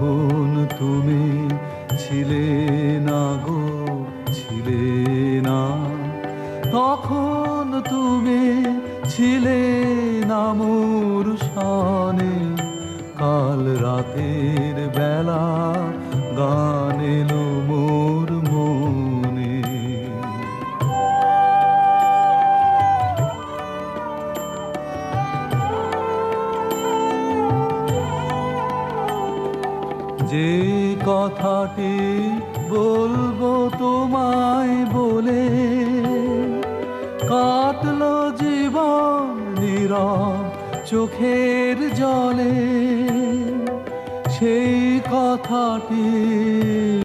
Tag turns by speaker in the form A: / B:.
A: তখন তুমি ছিলে না গো, ছিলে না। তখন তুমি ছিলে না মোর সনে। কাল রাতের বেলা গান এলো মোর মনে। যে কথাটি বলবো তোমায় বলে, কাটলো জীবন নীরব চোখের জলে, সেই কথাটি